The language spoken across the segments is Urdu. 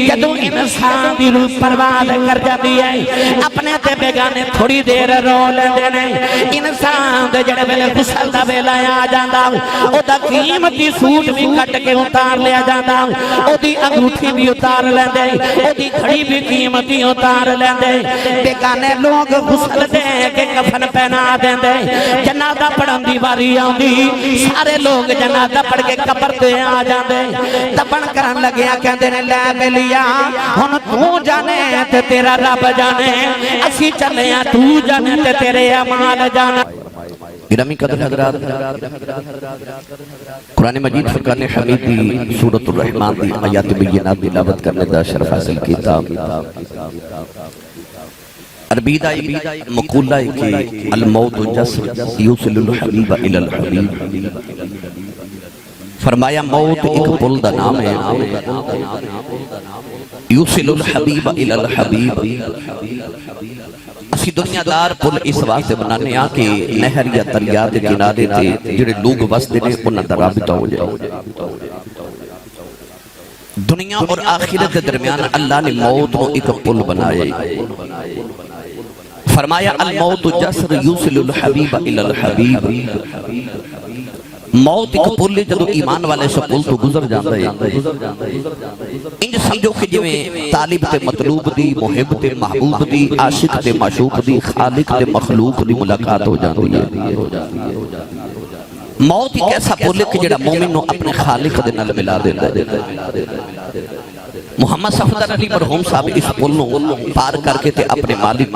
جدو انسان دی روح پرواز کر جاتی ہے اپنے تے بیگانے تھوڑی دیر رو لیندے نے انسان دے جڑے ویلے غسل دا ویلا آ جاندا او دا قیمتی سوٹ بھی کٹ کے اتار لیا جاندا او دی انگوٹھی بھی اتار لیندے او دی گھڑی بھی قیمتی اتار لیندے بیگانے لوگ غسل دے کے کفن پہنا دیندے جنازہ پڑھن دی واری آندی سارے لوگ جنازہ پڑھ کے قبر تے آ جاندے دفن کرن لگیا کہندے نے لے بلیا ہن تو جانے تے تیرا رب جانے اسی چلے ہیں تو جانے تے تیرے اعمال جانے گرامی قدر حضرات قرآن مجید فرقان حمید دی سورۃ الرحمن دی آیات بینات تلاوت کرنے دا شرف حاصل کیتا عربی دا مقولہ ہے کہ الموت جسر یوصل الحبیب الی الحبیب فرمایا موت ایک پل دا نام ہے یوصل الحبیب الی الحبیب اسی دنیا دار پل اس واسطے بنانے آ کہ نہر یا دریا دے کنارے تے جڑے لوگ وستے نے انہاں دا رابطہ ہو جائے دنیا اور آخرت کے درمیان اللہ نے موت کو ایک پل بنائے فرمایا الموت جسر یوصل الحبیب الی الحبیب موت ایک پل ہے جدو ایمان والے سے پل تو گزر جاتا ہے انج سمجھو کہ جو طالب تے مطلوب دی محب تے محبوب دی عاشق تے معشوق دی خالق تے مخلوق دی ملاقات ہو جاتی ہے موت ایک ایسا پل ہے کہ جڑا مومن نو اپنے خالق دے نال ملا دیتا ہے محمد صفدر علی مرحوم صاحب اس پل نو پار کر کے تے اپنے مالک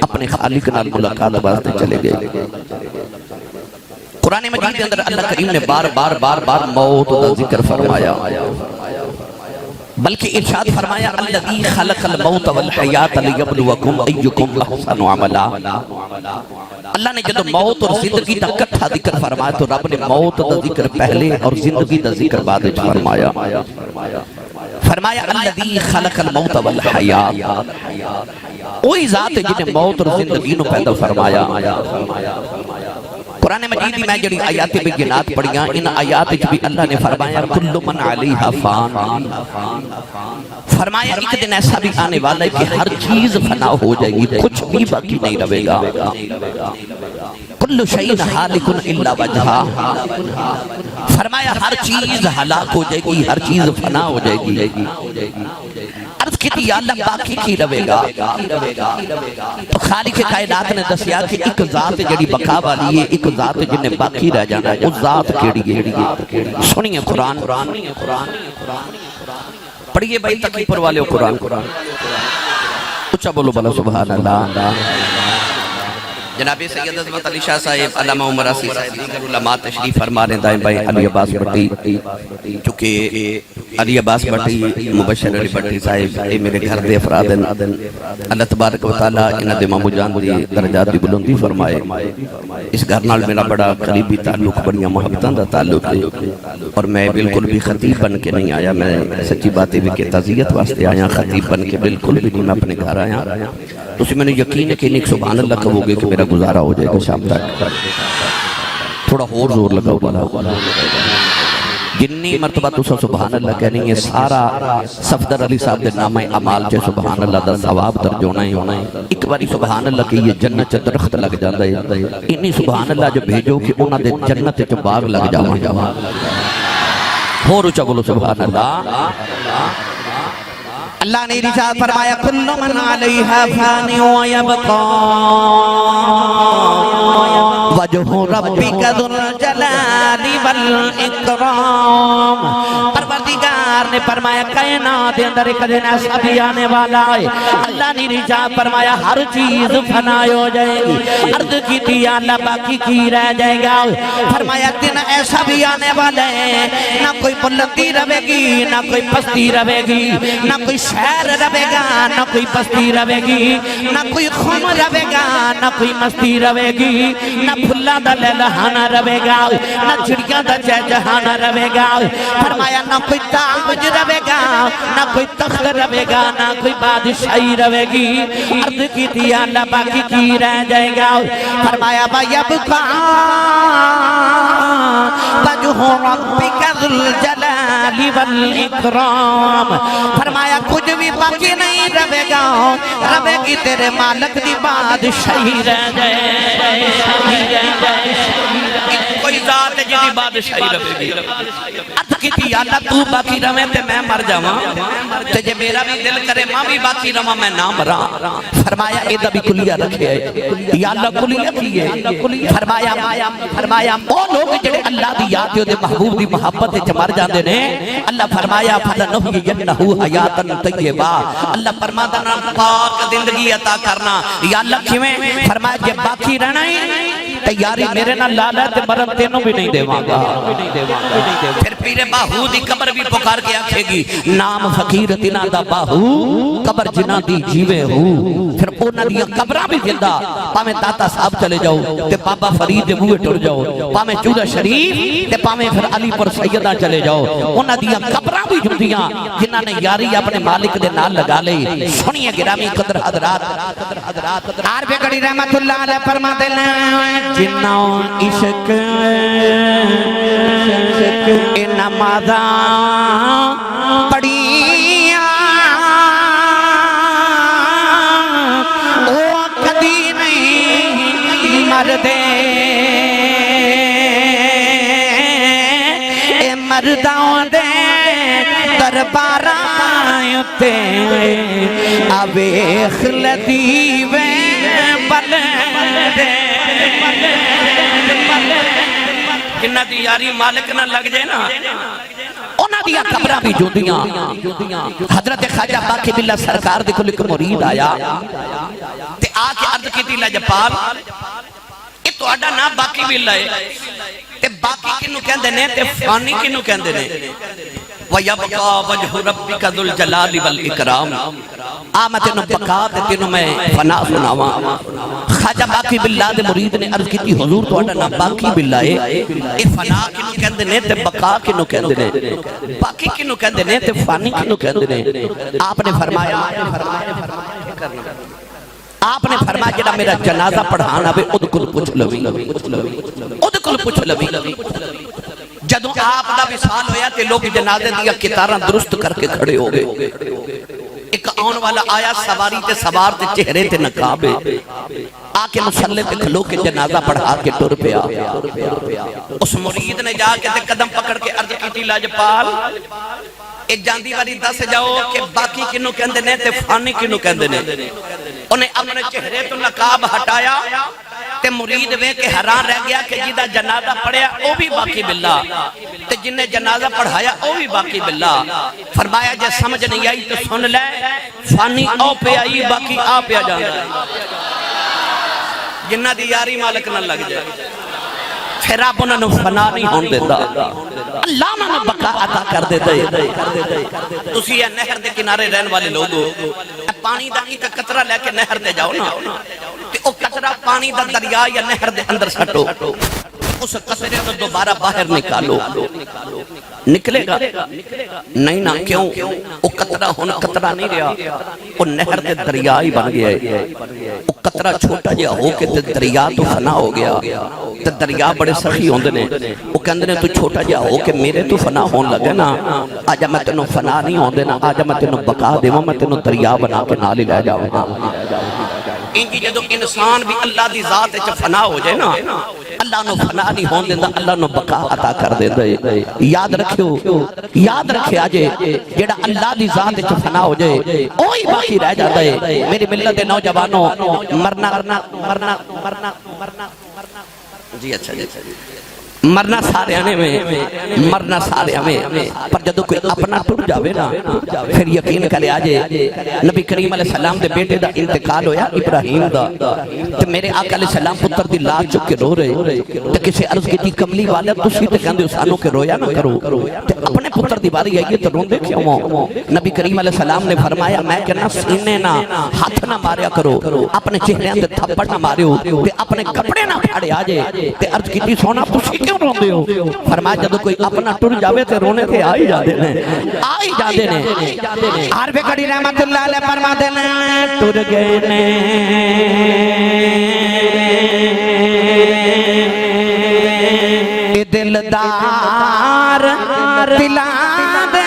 اپنے خالق نال ملاقات واسطے چلے گئے قرآن مجید کے اندر اللہ کریم نے بار بار موت دا ذکر فرمایا بلکہ ارشاد فرمایا الذی خلق الموت والحیات لیبلوکم ایکم احسن عملا اللہ نے جب موت اور زندگی دا کٹھا ذکر فرمایا تو رب نے موت دا ذکر پہلے اور زندگی دا ذکر بعد فرمایا فرمایا الذی خلق الموت والحیات وہی ذات ہے جنہیں موت اور زندگی نو پیدا فرمایا قرآن مجید میں جڑی آیات بینات پڑھیاں ان آیات بھی اللہ نے فرمایا کل من علیہا فان فرمایا ایک دن ایسا بھی آنے والا ہے کہ ہر چیز فنا ہو جائے گی کچھ بھی باقی نہیں رہے گا کل شیء ہالک الا وجہہ فرمایا ہر چیز ہلاک ہو جائے گی ہر چیز فنا ہو جائے گی عرض کی تھی یا اللہ باقی کی رہے گا تو خالق کائنات نے دسیا کہ ایک ذات جڑی بقا والی ہے ایک ذات جنہیں باقی رہ جانا ہے اس ذات کیڑی ہے سنیے قرآن پڑھئے بھائی تقی پر والے قرآن اچھا بولو بلا سبحان اللہ جناب سید عظمت علی شاہ صاحب علامہ عمر آسی صاحب دیگر علماء تشریف فرما رہے دائیں بھائی علی عباس بٹی چونکہ علی عباس بٹی مبشر علی بٹی صاحب اے میرے گھر دے افراد اللہ تبارک و تعالیٰ انہ دے مامو جان دی درجات دی بلندی فرمائے اس گھر نال میرا بڑا قریبی تعلق بڑیاں محبتان دا تعلق ہے اور میں بالکل بھی خطیب بن کے نہیں آیا میں سچی باتیں بھی کہ تعزیت واسطے آیا خطیب بن کے بالکل بھی نہیں میں اپنے گھر آیا تو اسی میں نے یقین ہے کہ انہیں سبحان اللہ کہو گے کہ میرا گزارا ہو جائے گا شام تک تھوڑا اور زور لگاؤ بالا جنی مرتبہ تو سبحان اللہ کہنی ہے سارا صفدر علی صاحب دے نام اعمال چے سبحان اللہ دا ثواب درجونا ہے ایک باری سبحان اللہ کہ یہ جنت چے درخت لگ جاتا ہے انہی سبحان اللہ جو بھیجو کہ انہاں دے جنت چے باغ لگ جاواں ہو روچا بولو سبحان اللہ اللہ نے ارشاد فرمایا کل من علیہا فانی ویبقا وجہ ربک ذو الجلال والاکرام پروردگار نے فرمایا کائنات اندر ایک دن ایسا بھی آنے والا ہے اللہ نے ارشاد فرمایا ہر چیز فنا ہو جائے گی عرض کی تھی اللہ باقی کی رہ جائے گا فرمایا دن ایسا بھی آنے والا ہے نہ کوئی بلندی رہے گی نہ کوئی پستی رہے گی نہ کوئی شہر رہے گا نہ کوئی بستی رہے گی نہ کوئی خون رہے گا نہ کوئی مستی رہے گی نہ پھلا دا لہانا رہے گا نہ چڑیاں دا چہچہانا رہے گا فرمایا نہ کوئی تاج رہے گا نہ کوئی تخت رہے گا نہ کوئی بادشاہی رہے گی عرض کی تھی اللہ باقی کی رہ جائے گا فرمایا وَيَبْقَى وَجْهُ رَبِّكَ ذُو الْجَلَالِ وَالْإِكْرَامِ فرمایا کچھ بھی بھی باقی نہیں رہے گا رہے گی تیرے مالک دی بادشاہی رہ جائے کوئی ذات جی بادشاہی رہے گی عرض کی تھی یا اللہ تو باقی رہے تے میں مر جاواں تے جے میرا بھی دل کرے ماں بھی باقی رہواں میں نہ مراں فرمایا ایدہ بھی کلیہ رکھے یا اللہ کلیہ کیے فرمایا وہ لوگ جڑے اللہ دی یاد دے محبوب دی محبت تے مر جاندے نے اللہ فرمایا فَلَنُحْيِيَنَّهُ حَيَاتًا طَيِّبَةً اللہ فرماتا نا پاک زندگی عطا کرنا یا اللہ کیویں فرمایا جے باقی رہنا ہے تیاری میرے نہ لالا تے مرن تینوں بھی نہیں دیواں گا پھر پیر باہو دی قبر بھی پکار کے آکھے گی نام فقیر تینا دا باہو قبر جنہ دی جیوے ہو پھر اونا دیا قبرہ بھی زندہ پامیں داتا صاحب چلے جاؤ تے بابا فرید موے ٹر جاؤ پامیں چودہ شریف تے پامیں پھر علی پر سیدہ چلے جاؤ اونا دیا قبرہ بھی جندیاں جنہ نے یاری اپنے مالک دے نال لگا لئی سنیے گرامی قدر حضرات عارف گڑی رحمت اللہ علیہ فرما دینا جنہوں عشق نمازاں پڑھیاں وہ کدی نہیں مردے اے مردوں دے درباراں تے آویخ لدیوے بلدے جنہ دی یاری مالک نہ لگ جائے نا اونا دیا قبرہ بھی جوندیاں حضرت خواجہ باقی باللہ سرکار دیکھو لکھ مرید آیا تے آکے عرض کی تھی لجپال یہ تو اڈا نا باقی باللہ ہے تے باقی کنو کہندے نے تے فانی کنو کہندے نے وَيَبْقَى وَجْهُ رَبِّكَ ذُو الْجَلَالِ وَالْإِكْرَامِ آمد انہوں بقا تے تینوں میں فنا سناواں خواجہ باقی باللہ دے مرید نے عرض کی تھی حضور تو اڈا نا باقی باللہ ہے اے فنا کنو کہندے نے تے بقا کنو کہندے نے باقی کنو کہندے نے تے فانی کنو کہندے نے آپ نے فرمایا آپ نے فرمایا جڑا میرا جنازہ پڑھانا بے ادکل پوچھ لوی ادکل پوچھ لوی جدوں آپ دا وصال ہویا تے لوگ جنازے دیا کتاراں درست کر کے کھڑے ہو گئے ایک آن والا آیا سواری تے سوار تے چہرے تے نقابے آکے مسلح تے کھلو کے جنازہ پڑھا کے ٹر پیا اس مرید نے جا کے تے قدم پکڑ کے عرض کی تھی لاجپال ایک جاندی والی دس جاؤ کہ باقی کنو کہندے نے تے فانی کنو کہندے نے انہیں اپنے چہرے تو نقاب ہٹایا تے مرید وے کے حیران رہ گیا کہ جیدہ جنازہ پڑھیا او بھی باقی باللہ تے جن نے جنازہ پڑھایا او بھی باقی باللہ فرمایا جے سمجھ نہیں آئی تو سن لے فانی او پہ آئی باقی آ پہ جانا ہے جنہ دی یاری مالک نہ لگ جائے پھر آپ انہوں نے فنا نہیں ہون دیتا اللہ انہوں نے بقا عطا کر دیتا تسی یہ نہر دے کنارے رہن والے لوگوں پانی دا ایک قطرہ لے کے نہر دے جاؤ نا کہ او قطرہ پانی دا دریا یا نہر دے اندر سٹو اس قطرے تو دوبارہ باہر نکالو نکلے گا نہیں نا کیوں او قطرہ ہونا قطرہ نہیں رہا او نہر دے دریا ہی بن گیا ہے او قطرہ چھوٹا جا ہو کے دریا تو فنا ہو گیا تے دریا بڑے سخی ہوندے نے او کہندے نے تو چھوٹا جا ہو کے میرے تو فنا ہون لگے نا آجا میں تینوں فنا نہیں ہوندے نا آجا میں تینوں بقا دیواں میں تینوں دریا بنا کے نال ہی لے جاؤں گا انجی جدو انسان بھی اللہ دی ذات اچھا فنا ہو جائے نا اللہ نو فنا نہیں ہون دیندہ اللہ نو بقا عطا کر دیندہ یاد رکھے آجے جیڑا اللہ دی ذات اچھا فنا ہو جائے اوہی باقی رہ جاتا ہے میری ملت نوجوانوں مرنا جی اچھا مرنا سارے آنے میں پر جدو کوئی اپنا ٹوٹ جاوے نا پھر یقین کرے آجے نبی کریم علیہ السلام دے بیٹے دا انتقال ہویا ابراہیم دا تے میرے آقا علیہ السلام پتر دی لاش چک کے رو رہے تے کسے عرض کی تھی کملی والا تسی تے کہندے اسانوں کے رویا نہ کرو تے اپنے پتر دی باری آئیے تو روندے کیوں ہو نبی کریم علیہ السلام نے فرمایا میں کہنا سینے نہ ہاتھ نہ ماریا کرو اپنے چہرے اندر تھپڑ نہ ماریو تے اپنے کپڑے نہ پھاڑے آجے تے عرض کی تھی سونا تسی کیوں روندے ہو فرمایا جدو کوئی اپنا ٹر جاوے تے رونے تے آئی جاندے نے عارف کڑی رحمت اللہ علیہ فرما دینے ٹر گئے نے دلدار پلا دے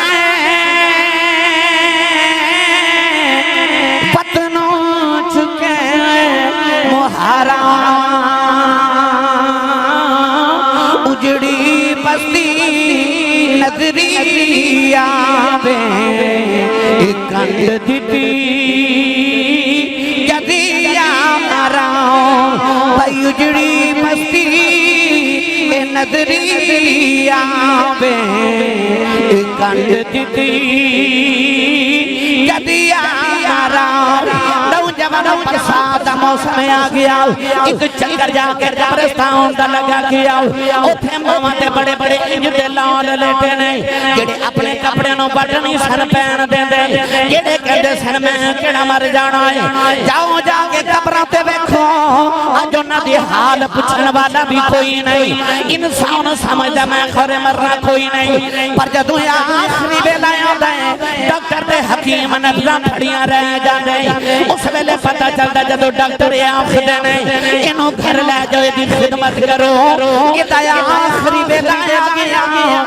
دیتی جدیا مارا بھائی اجڑی مستی نظری آوے کنڈ دیتی جدیا مارا نوجوانوں پر سادہ موسم آ گیا ایک چکر جا کے قبرستان دا لگا گیا اوتھے ماواں تے بڑے بڑے انج دے لال لیٹے نے جڑے اپنے کپڑے نوں بٹنی سر پہن دیندے جڑے کہندے سن میں کیڑا مر جانا ہے جاؤ جا کے قبراں تے ویکھو اج انہاں دی حال پوچھن والا بھی کوئی نہیں انسان سمجھدا میں کھڑے مرنا کوئی نہیں پر جدوں آخری ویلا آندا ہے ڈاکٹر تے حکیم نفساں پھڑیاں رہ جاندے اس ویلے پتہ چلدا جدوں ڈاکٹر آکھدے نے اینوں گھر لے جاؤ دی خدمت کرو اے آخری ویلا آ گیا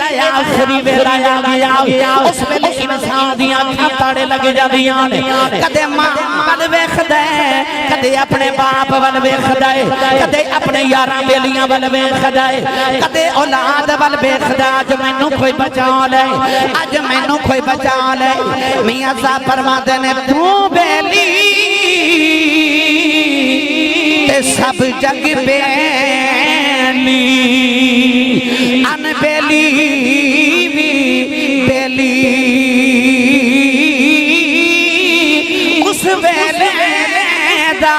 اے آخری ویلا آ گیا اس ویلے انسان دیاں اکھاں تاڑے لگ جاندیاں نے کدے ماں ول ویکھدا ہے کدے اپنے باپ ول ویکھدا ہے کدے اپنے یاراں بیلیاں ول ویکھدا ہے کدے اولاد ول ویکھدا اج مینوں کوئی بچا لے اج مینوں کوئی بچا لے میاں صاحب فرماندے نے تو بیلی تے سب جگ بیلی ان بیلی بھی بیلی اس ویلے دا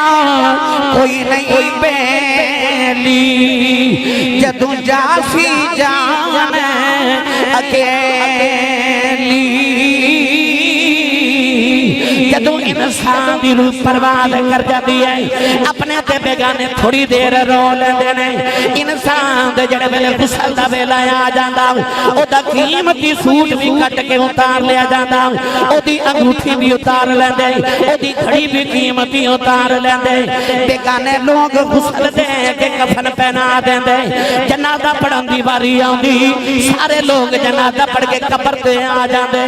کوئی نہیں بیلی جدوں جاسی جان اکیلی جدوں انسان دی روح پرواز کر جاتی ہے اپنے تے بیگانے تھوڑی دیر رو لیندے نے انسان دے جڑے ویلے غسل دا ویلا آ جاندا او دا قیمتی سوٹ بھی کٹ کے اتار لیا جاندا او دی انگوٹھی بھی اتار لیندے او دی گھڑی بھی قیمتی اتار لیندے بیگانے لوگ غسل دے کے کفن پہنا دیندے جنازہ پڑھن دی واری آندی سارے لوگ جنازہ پڑھ کے قبر تے آ جاندے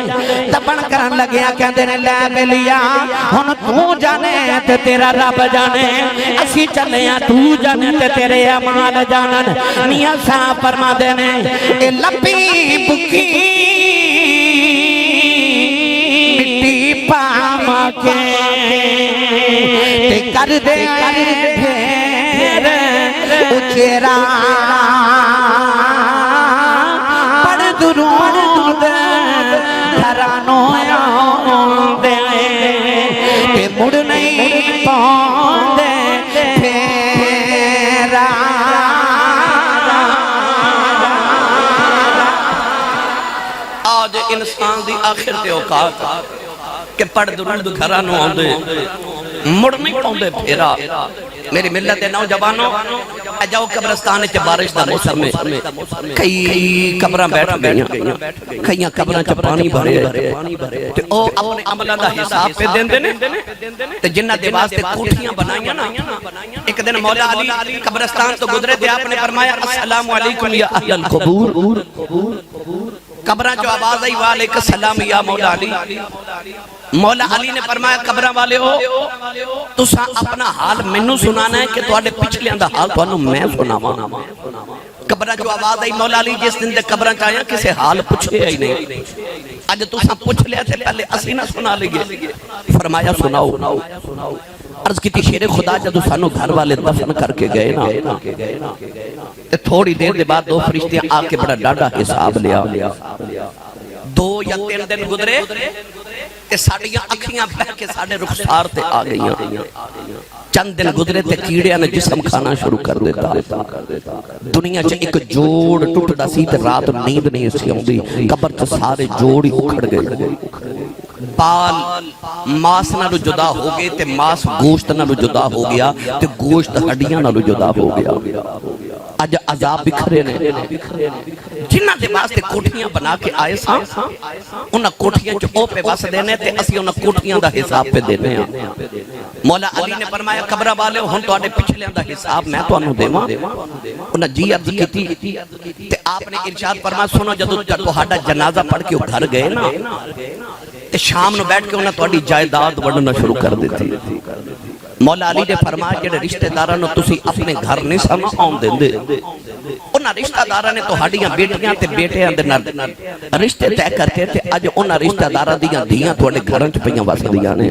دفن کرن لگیا کہندے نے لے بیلیا ہن تو جانے تے تیرا رب جانے اسی چلے ہیں تو جانے تے تیرے اعمال جانن میاں صاحب فرما دے نے اے لپی بکی مٹی پاما کے تے کر دے پھر اچیرا پڑھ درود گھرانوں آندے کہ مڑ نہیں پاندے پھیرا آج انسان دی آخر تے اوقات کہ پڑھ درود گھرانوں آندے مڑ نہیں پاندے پھیرا میری ملت نوجوانوں جاؤ قبرستان چ بارش دا موسم میں کئی قبراں بیٹھ گئیاں کئی قبراں چ پانی بھرے تے او اپنے عملاں دا حساب پہ دیندے نے تے جنہاں دے واسطے کوٹھیاں بنائیاں نا ایک دن مولا علی قبرستان تو گزرے تے آپ نے فرمایا السلام علیکم یا اہل القبور قبراں جو آواز آئی وعلیکم السلام یا مولا علی مولا علی نے فرمایا قبراں والے ہو تساں اپنا حال مینوں سنانا ہے کہ تواڈے پچھلیاں دا حال تانوں میں سناواں قبراں جو آواز آئی مولا علی جس دن دے قبراں چ آیا کسے حال پوچھے ہی نہیں اج تساں پوچھ لیا تے پہلے اسی نہ سنا لئیے فرمایا سناؤ عرض کی شیر خدا جدو سانو گھر والے دفن کر کے گئے نا تے تھوڑی دیر دے بعد دو فرشتے آ کے بڑا ڈاڈا حساب لیا 2 یا 3 دن گزرے تے ساڑیاں اکھیاں بہ کے ساڑے رخسار تے آ گئیاں چند دن گزرے تے کیڑیاں نے جسم کھانا شروع کر دیتا دنیا چ ایک جوڑ ٹوٹ دا سی تے رات نیند نہیں سی ہوندی قبر تے سارے جوڑ ہی اکھڑ گئے بال ماس نالو جدا ہو گئے تے ماس گوشت نالو جدا ہو گیا تے گوشت ہڈیاں نالو جدا ہو گیا اج عذاب بکھرے نے جنہاں دے واسطے کوٹھیاں بنا کے آئے ساں انہاں کوٹھیاں چ او پہ وس دینے تے اسی انہاں کوٹھیاں دا حساب پہ دینے ہیں مولا علی نے فرمایا قبراں والے ہن تواڈے پچھلیاں دا حساب میں تانوں دیواں انہاں جی عرض کیتی تے آپ نے ارشاد فرمایا سنو جدوں تہاڈا جنازہ پڑھ کے گھر گئے نا تے شام نو بیٹھ کے انہاں تہاڈی جائیداد وڈنا شروع کر دیتی مولا علی نے فرمایا جڑے رشتہ داراں نو تسی اپنے گھر نہیں سن آون دیندے انہاں رشتہ داراں نے تہاڈیاں بیٹیاں تے بیٹیاں دے نال رشتے طے کرتے تے اج انہاں رشتہ داراں دیاں دھیاں تہاڈے گھراں چ پئیاں وسدیاں نے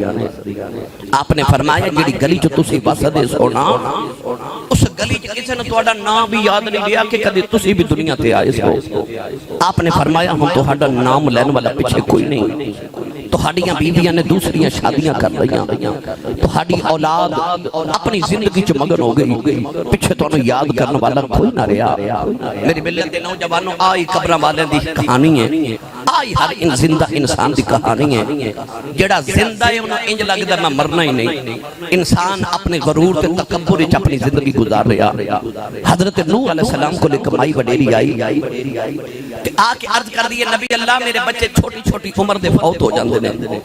آپ نے فرمایا جڑی گلی چ تسی وسدے سونا اس گلی چ کسے نے تہاڈا نام بھی یاد نہیں لیا کہ کدی تسی بھی دنیا تے آئے سو آپ نے فرمایا ہن تہاڈا نام لین والا پیچھے کوئی نہیں تہاڈیاں بیویاں نے دوسریاں شادیاں کر لئیاں تہاڈی اولاد اپنی زندگی چ مگن ہو گئی پیچھے تانوں یاد کرنے والا کوئی نہ رہیا میری ملت دے نوجوانوں آئی قبراں والے دی کہانی ہے آئی ہر زندہ انسان دی کہانی ہے جڑا زندہ ہے انہوں انج لگدا میں مرنا ہی نہیں انسان اپنے غرور تے تکبر وچ اپنی زندگی گزار رہا حضرت نوح علیہ السلام کو لے کمائی وڈیری آئی کہ آ کے عرض کر دیے نبی اللہ میرے بچے چھوٹی چھوٹی عمر دے فوت ہو جاندے نے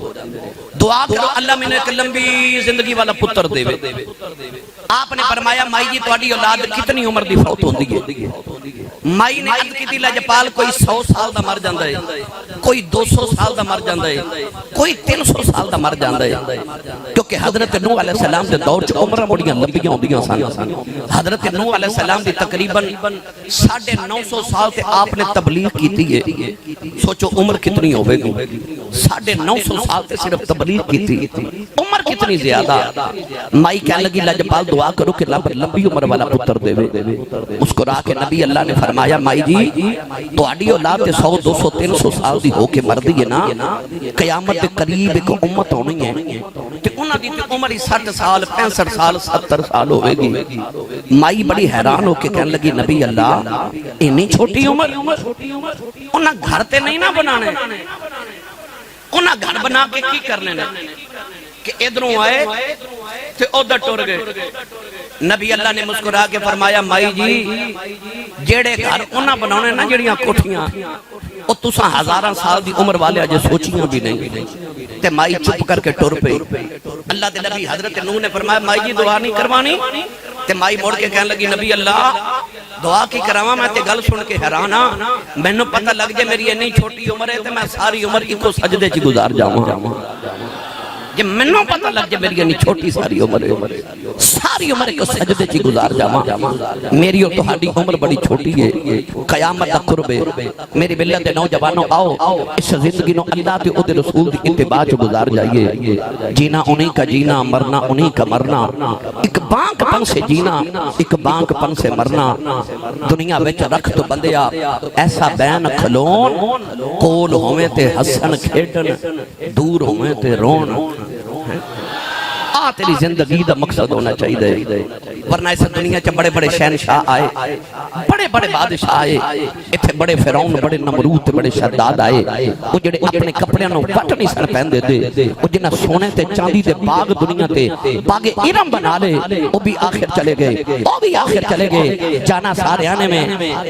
دعا کرو اللہ میں نے ایک لمبی زندگی والا پتر دے آپ نے فرمایا مائی جی تہاڈی اولاد کتنی عمر دی فوت ہوندی ہے مائی نے عرض کیتی لجپال کوئی 100 سال دا مر جاندا ہے کوئی 200 سال دا مر جاندا ہے کوئی 300 سال دا مر جاندا ہے کیونکہ حضرت نوح علیہ السلام دے دور چ عمراں بڑیاں لمبیاں ہوندیاں سن حضرت نوح علیہ السلام دی تقریباً 950 سال تے آپ نے تبلیغ کیتی ہے سوچو عمر کتنی ہوے گی 950 سال تے صرف تبلیغ کیتی عمر کتنی زیادہ مائی کہنے لگی لجپال دعا کرو کہ رب لمبی عمر والا پتر دے مسکرا کے نبی اللہ نے فرمایا مائی جی تہاڈی اولاد تے 100 200 300 سال دی ہو کے مردی ہے نا قیامت دے قریب ایک امت ہونی ہے کہ انہاں دی تے عمر 60 سال 65 سال 70 سال ہوے گی مائی بڑی حیران ہو کے کہنے لگی نبی اللہ اتنی چھوٹی عمر انہاں گھر تے نہیں نہ بنانے انہاں گھر بنا کے کی کرنے نے کہ ادھروں آئے تے ادھر ٹر گئے نبی اللہ نے مسکرا کے فرمایا مائی جی جیڑے گھر انہاں بنانے نا جڑیاں کوٹھیاں او تساں ہزاراں سال دی عمر والے اجے سوچیاں بھی نہیں تے مائی چپ کر کے ٹر پئی اللہ دے نبی حضرت نوح نے فرمایا مائی جی دعا نہیں کروانی تے مائی موڑ کے کہنے لگی نبی اللہ دعا کی کراواں میں تے گل سن کے حیران ہاں مینوں پتہ لگ جائے میری اتنی چھوٹی عمر ہے تے میں ساری عمر اکو سجدے چ گزار جاواں جب منوں پتہ لگ جائے میری اتنی چھوٹی ساری عمر ہے ساری عمر کو سجدے چ گزار جاواں میری اور تہاڈی عمر بڑی چھوٹی ہے قیامت دا قرب ہے میری ملت دے نوجوانوں آؤ اس زندگی نو اللہ تے او دے رسول دی اتباع چ گزار جائیے جینا انہی کا جینا مرنا انہی کا مرنا ایک بانک پن سے جینا ایک بانک پن سے مرنا دنیا وچ رکھ تو بندیا ایسا بین کھلون کول ہوویں تے ہسن کھیڈن دور ہوویں تے رون تیری زندگی دا مقصد ہونا چاہیے ورنہ اس دنیا چ بڑے بڑے شہنشاہ آئے بڑے بڑے بادشاہ آئے ایتھے بڑے فرعون بڑے نمرود بڑے شداد آئے وہ جڑے اپنے کپڑیاں نو وٹ نہیں سن پہندے تے وہ جنہ سونے تے چاندی دے باغ دنیا تے باغ ارم بنا لے وہ بھی آخر چلے گئے جانا سارے آنے میں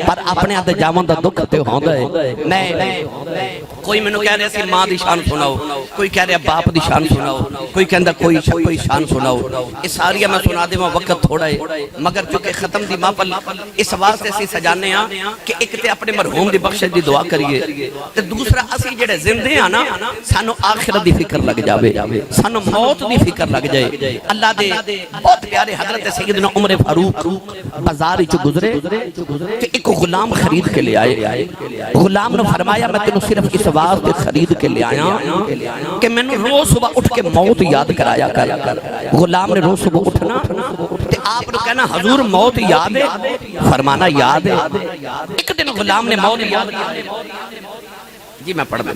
پر اپنے آدھے جاون دا دکھ تے ہوندا ہے میں کوئی مینوں کہہ رہا سی ماں دی شان سناؤ کوئی کہہ رہا باپ دی شان سناؤ کوئی کہندا کوئی شان سناؤ اس ساری میں سنا دے وقت تھوڑا ہے مگر چونکہ ختم دی محفل اس واسطے اسی سجانے ہاں کہ ایک تے اپنے مرحوم دی بخشش دی دعا کریے تے دوسرا اسی جڑے زندے ہاں نا سانو آخرت دی فکر لگ جاوے سانو موت دی فکر لگ جائے اللہ دے بہت پیارے حضرت سیدنا عمر فاروق بازار وچ گزرے کہ ایک غلام خرید کے لے آئے غلام نے فرمایا میں تینوں صرف اس واسطے خرید کے لے آیا کہ میں نے روز صبح اٹھ کے موت یاد کرایا کر غلام نے روز صبح اٹھنا تے آپ نے کہنا حضور موت یاد ہے فرمانا یاد ہے ایک دن غلام نے موت یاد جی میں پڑھ دیں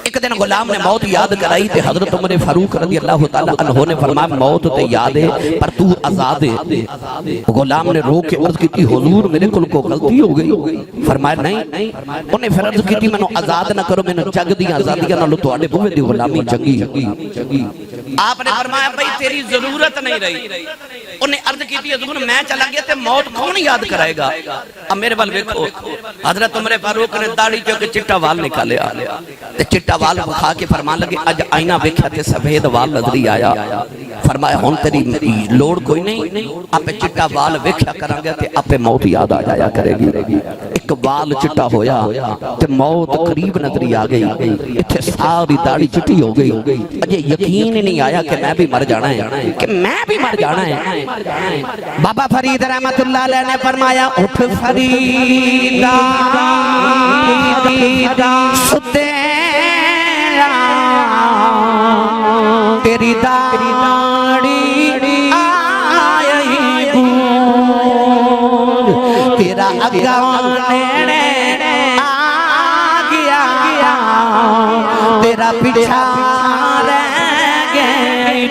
ایک دن غلام نے موت یاد کرائی تے حضرت عمر فاروق رضی اللہ تعالی عنہ نے فرمایا موت تے یاد ہے پر تو آزاد ہے غلام نے رو کے عرض کی حضور میرے کل کو غلطی ہو گئی فرمایا نہیں انہیں پھر عرض کی میں آزاد نہ کرو میں جگ دی آزادیاں نالوں تواڈے بوے دی غلامی چنگی آپ نے فرمایا بھائی تیری ضرورت نہیں رہی انہیں عرض کی تھی حضور میں چلا گیا تے موت کون یاد کرائے گا اب میرے بل ویکھو حضرت عمر فاروق نے داڑھی چوکے چٹا وال نکالے تے چٹا وال بکھا کے فرمان لگے اج آئینہ ویکھیا تے سفید وال نظری آیا فرمایا ہن تیری لوڑ کوئی نہیں آپ چٹا وال ویکھیا کریں گے تے آپ موت یاد آ جایا کرے گی ایک وال چٹا ہویا تے موت قریب نظری آ گئی ایتھے ساری داڑھی چٹی ہو گئی اجے یقین نہیں نہیں آیا کہ میں بھی مر جانا ہے کہ میں بھی مر جانا ہے بابا فرید رحمت اللہ علیہ نے فرمایا اٹھ فریدا ستے تیری داڑھی آئی گونج تیرا اگانے آ گیا تیرا پیچھا رہ گئی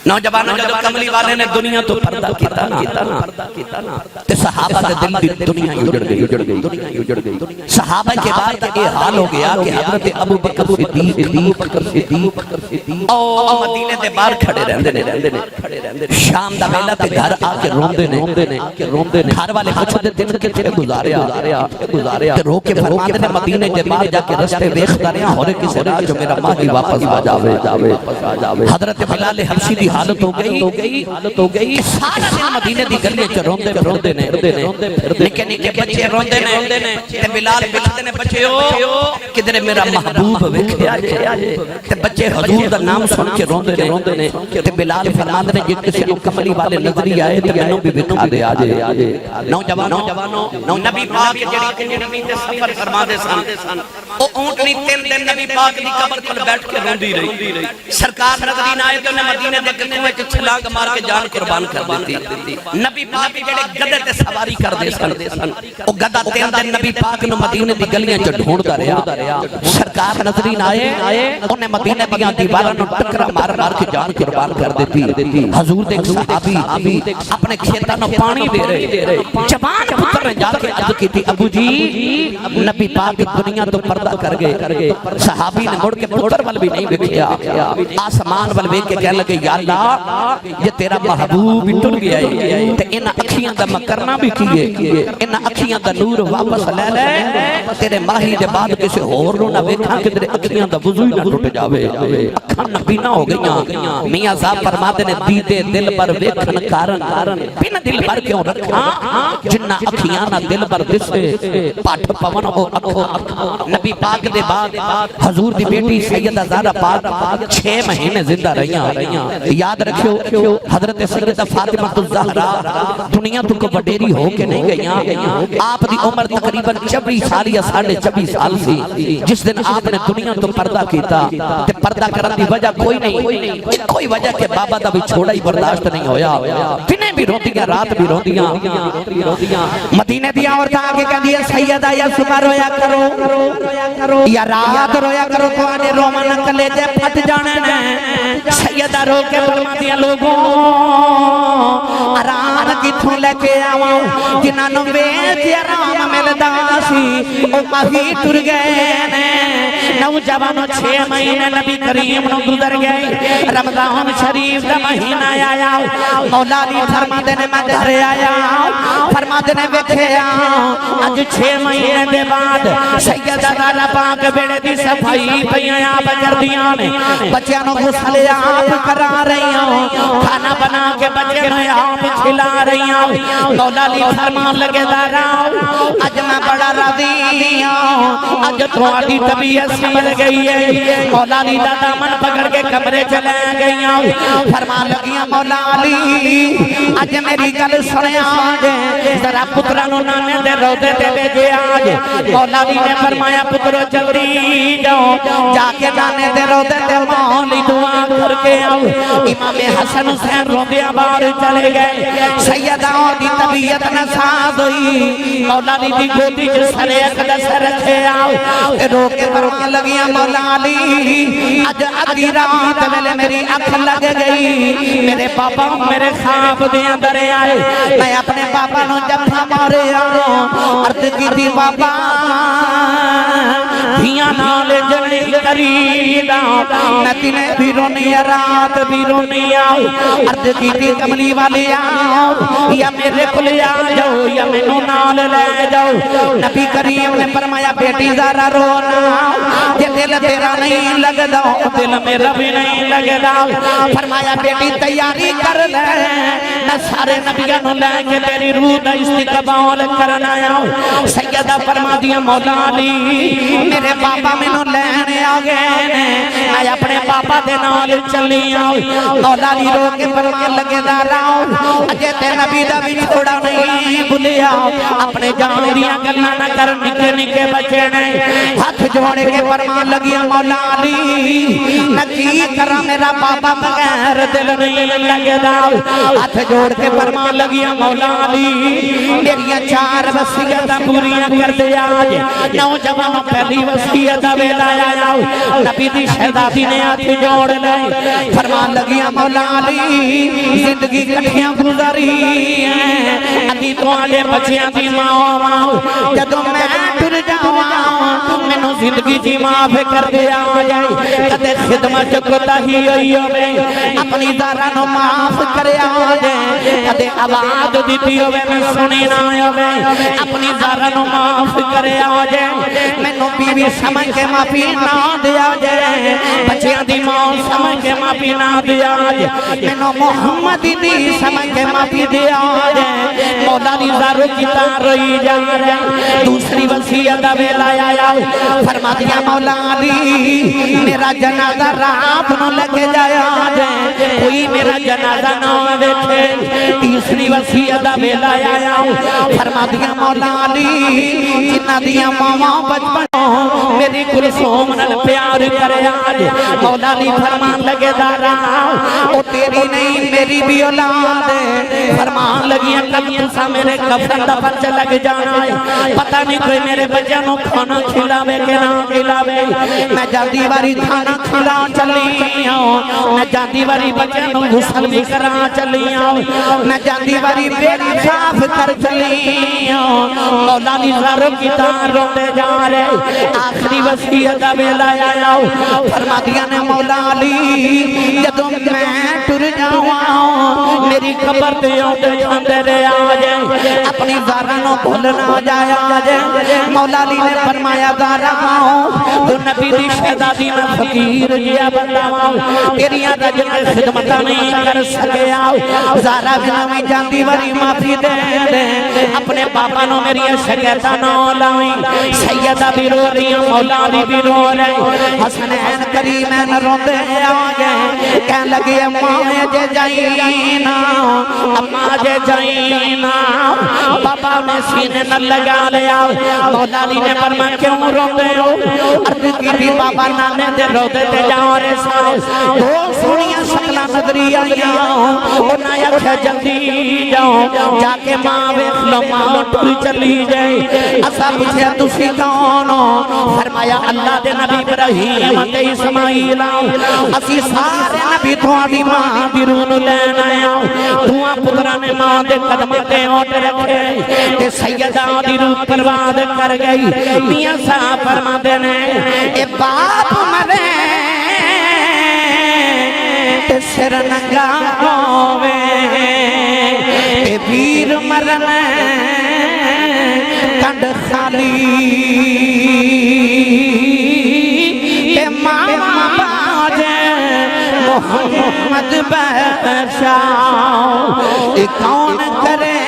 نوجوانوں جب کملی والے نے دنیا تو پردہ کیتا نا تے صحابہ دے دل دی دنیا اجڑ گئی صحابہ کے بعد یہ حال ہو گیا کہ حضرت ابو بکر صدیق او مدینے دے باہر کھڑے رہندے نے شام دا ویلا تے گھر آ کے روندے نے گھر والے پوچھدے دن کتھے گزاریا تے رو کے فرماندے نے مدینے دے باہر جا کے رستے ویکھدا رہیا ہورے کسے راہ جو میرا ماہی واپس آ جاوے حضرت بلال حبشی دی حالت ہو گئی سارا دن مدینے دی گلیاں چ روندے نے نکے نکے بچے روندے نے تے بلال پوچھدے نے بچیو کدھر میرا محبوب ویکھیا تے بچے حضور دا نام سن کے روندے نے تے بلال فرماندے نے جے کسے نو کملی والے نظری آئے تے مینوں بھی وکھا دے آجے نوجوانوں نبی پاک جڑی زمین تے سفر فرماندے سن او اونٹنی 3 دن نبی پاک دی قبر کول بیٹھ کے روندی رہی سرکار نظری نہ آئے تے انہیں مدینے دے کنویں وچ چھلانگ مار کے جان قربان کر دیتی نبی پاک جڑے گدے تے سواری کر دے سن او گدا 3 دن نبی پاک نو مدینے دی گلیاں چ ڈھونڈدا رہیا سرکار نظری نہ آئے انہیں مدینے دیاں دیواراں نو ٹکرا مار مار کے جان قربان کر دیتی حضور دے صحابی اپنے کھیتاں نو پانی دے رہے جوان پتر نے جا کے عرض کیتی ابو جی نبی پاک دنیا تو پردہ کر گئے صحابی نے مڑ کے پتر ول بھی نہیں ویکھیا آسمان ول ویکھ کے کہنے لگے یا اللہ یہ تیرا محبوب ٹر گیا ہے تے ان اکھیاں دا مکرنا بھی کیے ان اکھیاں دا نور واپس لے لے تیرے ماہی دے بعد کسے اور نو نہ ویکھاں کہ تیرے اکھیاں دا وضو نہ ٹوٹ جاوے اکھاں نبینا ہو گئیاں میاں صاحب فرماتے نے دیدے دل پر ویکھن کارن بن دل پر کیوں رکھا جنہ اکھیاں نہ دل پر دسے پاٹھ پون او اکھو نبی پاک دے بعد حضور دی بیٹی سیدہ زہرا پاک 6 مہینے زندہ رہیاں یاد رکھو حضرت سیدہ فاطمہ الزہرا دنیا تو کو وڈیری ہو کے نہیں گئیاں آپ دی عمر تقریباً 24 سال یا 24.5 سال سی جس دن آپ نے دنیا تو پردہ کیتا تے پردہ کرن دی وجہ کوئی نہیں کوئی وجہ کہ بابا دا بھی چھوڑا ہی برداشت نہیں ہویا دنیں بھی روندیاں رات بھی روندیاں مدینے دی عورتاں آگے کہندی ہے سیدہ یا صبح رویا کرو یا رات رویا کرو تو آنے رومن کلیجے پھٹ جانے نے سیدہ رو کے فرماتی لوگوں آرام کتھوں لے کے آواں جنہاں نو ویچ آرام ملدا سی او کافی ٹر گئے نے نوجوانوں 6 مہینے نبی کریم نو گزر گئے رمضان شریف دا مہینہ آیا مولا علی فرماتے نے میں گھر آیا فرماتے نے ویکھیا اج 6 مہینے دے بعد سیدہ زہرا پاک بیڑے دی صفائی پیاں آپ کردیاں نے بچیاں نو غسل آپ کرا رہی ہوں کھانا بنا کے بچے نو آپ کھلا رہی ہوں مولا علی فرمان لگے زہرا اج میں بڑا راضی ہوں اج تھوڑی طبیعت سمجھ گئی ہے مولا علی دا دامن پکڑ کے کمرے چلے گئی ہوں فرمان لگیاں مولا علی اج میری گل سنیا جے ذرا پترا نو نانے دے روضے تے بھیجے آج مولا علی نے فرمایا پترو جلدی جاؤ جا کے نانے دے روضے تے مولی دعا کر کے آؤ امام حسن حسین روندیاں باہر چلے گئے سیدہ دی طبیعت ناساز ہوئی مولا علی دی گودی جو سرے اقدس رکھے آؤ رو کے فرمان لگیاں مولا علی اج ادھی رات ویلے میری اکھ لگ گئی میرے پاپا میرے خواب دے اندر آئے میں اپنے پاپا نو جب مارے عرض کی دی بابا دھیاں نال جڑی کریدا میں دنے بھی رونی رات بھی رونی عرض کیتی کملی والے آؤ یا میرے کل آ جاؤ یا مینوں نال لے جاؤ نبی کریم نے فرمایا بیٹی ذرا رونا جے دل تیرا نہیں لگدا دل میرا بھی نہیں لگدا فرمایا بیٹی تیاری کر لے میں سارے نبیوں نوں لے کے تیری روح دا استقبال کرنا آیا سیدہ فرما دیا مولا علی میرے پاپا مینوں لینے آ گئے نے میں اپنے پاپا دے نال چلی آؤ مولا علی رو کے فرمان لگے داراؤ اجے تے نبی دا بھی چھوڑا نہیں بھولیا اپنے جان دیاں گلاں نہ کر نکے نکے بچے نے ہاتھ جوڑے کے فرمان لگیا مولا علی نکی کرا میرا پاپا بغیر دل نہیں لگدا ہاتھ جوڑ کے فرمان لگیا مولا علی میری 4 وصیتاں پوریاں کر دے آج نوجوانوں پہلی وصیت ویلا آیا نبی دی شہزادی نے ہاتھ جوڑ لے فرمان لگیا مولا علی زندگی کٹھیاں گزاری ہیں علی تو آلے بچیاں دی ماں جدوں میں ٹر جاواں مینوں زندگی جی معاف کر دے آ جائے کدے خدمت کوتا ہی ہوئی ہوے اپنی زارا نو معاف کرے آ جائے کدے آواز دیتی ہوے میں سنی نہ ہوے اپنی زارا نو معاف کرے آ جائے مینوں بیوی سمجھ کے معافی نہ دے آ جائے بچیاں دی ماں سمجھ کے معافی نہ دے آ جائے مینوں محمد دی سمجھ کے معافی دے آ جائے مولا دی زارو کی روئی جا رہے دوسری وصیت ویلا آیا فرما دیا مولا علی میرا جنازہ رات نو لگے جایا جائے کوئی میرا جنازہ نہ دیکھے تیسری وصیت ویلا آیا فرما دیا مولا علی جنہ دیا ماما بچپن میری کلثوم نال پیار کرے آج مولا علی فرمان لگے دارا او تیری نہیں میری بھی اولاد ہے فرمان لگی کل تسا میرے کفن دفن چ لگ جانا ہے پتہ نہیں کوئی میرے بچوں نو کھانا کھلاوے کہ نہ کھلاوے میں جاندی واری کھانا کھلا چلی ہوں میں جاندی واری بچوں نو غسل بھی کرا چلی ہوں میں جاندی واری بیڑی صاف کر چلی ہوں مولا علی زارو کی تار روندے جا رہے آخری وصیت ویلا آیا فرما دیا نے مولا علی جدوں میں ٹر جاواں میری قبر تے اوندے جاندے رہے آ جائے اپنی زارا نو بھول نہ جایا جائے مولا علی نے فرمایا زارا تو نبی دی شہزادی میں فقیر جیا بندہ تیریاں رج کے خدمتاں نہیں کر سکیا زارا بنا میں جاندی واری معافی دے دے اپنے پاپا نو میری شکایتاں نہ لائی سیدہ بھی رو رہی مولا علی بھی رو رہے حسنین کریمین روندے آ گئے کہنے لگے اماں جے جائینا اماں جے جائینا بابا میں سینے نہ لگا لیا مولا علی نے فرمایا کیوں روندے ہو عرض کی تھی بابا نانے دے روندے تے جاؤ رے ساس دو سونیاں شکلاں نظری آئیاں انہاں آکھیا جلدی جاؤ جا کے ماں ویکھ لو ماں ٹر چلی جائے اسا پوچھیا تسی کون ہو فرمایا اللہ دے نبی ابراہیم تے اسماعیل اسی سارے نبی تھوڑی ماں دی روح نوں لین آیا دعا پتراں نے ماں دے قدماں تے اونٹ رکھے تے سیدہ دی روح پرواز کر گئی میاں صاحب فرماندے نے اے باپ مرے تے سر ننگا ہووے تے ویر مرن کنڈ خالی تے ماما باجے محمد بادشاہ اے کون کرے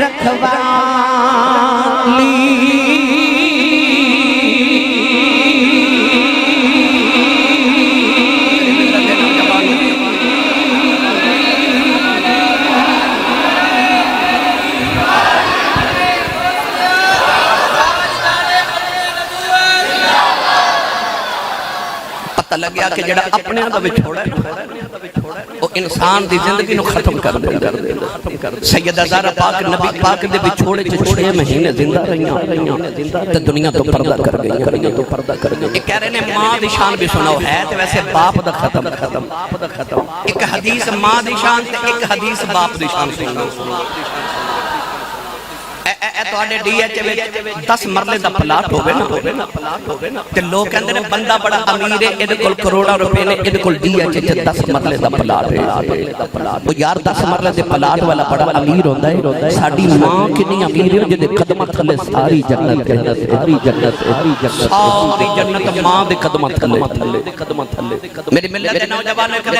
رکھوالی پتہ لگیا کہ جڑا اپنے دا وچھوڑا ہے وہ انسان دی زندگی نو ختم کر دے سیدہ زہرا پاک نبی پاک دے وچھوڑے 6 مہینے زندہ رہیاں تے دنیا تو پردہ کر گئی یہ کہہ رہے نے ماں دی شان بھی سناؤ ہے تے ویسے باپ دا ختم ایک حدیث ماں دی شان تے ایک حدیث باپ دی شان سناؤ ਤੁਹਾਡੇ ਡੀਐਚ ਵਿੱਚ 10 ਮਰਲੇ ਦਾ ਪਲਾਟ ਹੋਵੇ ਨਾ ਤੇ ਲੋਕ ਕਹਿੰਦੇ ਨੇ ਬੰਦਾ ਬੜਾ ਅਮੀਰ ਹੈ, ਇਹਦੇ ਕੋਲ ਕਰੋੜਾਂ ਰੁਪਏ ਨੇ, ਇਹਦੇ ਕੋਲ ਡੀਐਚ ਚ 10 ਮਰਲੇ ਦਾ ਪਲਾਟ ਹੈ। ਉਹ ਯਾਰ 10 ਮਰਲੇ ਦੇ ਪਲਾਟ ਵਾਲਾ ਬੜਾ ਅਮੀਰ ਹੁੰਦਾ ਹੈ। ਸਾਡੀ ਮਾਂ ਕਿੰਨੀ ਅਮੀਰ ਹੈ, ਜਿਹਦੇ ਕਦਮਾਂ ਥੱਲੇ ਸਾਰੀ ਜੰਨਤ ਹੈ, ਸਾਰੀ ਜੰਨਤ ਮਾਂ ਦੇ ਕਦਮਾਂ ਥੱਲੇ। ਮੇਰੇ ਮਿਲਤ ਦੇ ਨੌਜਵਾਨ ਨੇ ਕਦੇ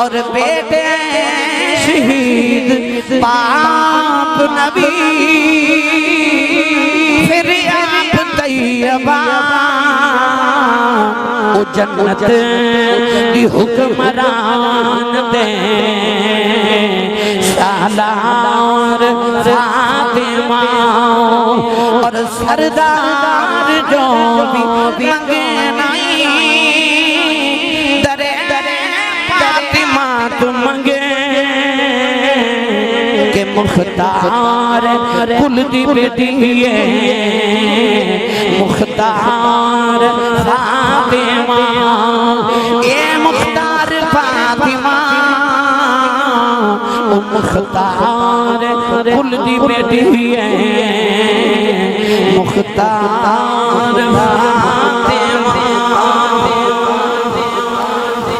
اور بیٹے شہید باپ نبی پھر آپ طیبہ او جنت دی حکمران دے سالار فاطمہ اور سردار جو بھی منگے نہیں در فاطمہ تو منگے کہ مختار کل دی بیٹی ہے مختار فاطمہ اے مختار فاطمہ او مختار کل دی بیٹی ہے مختار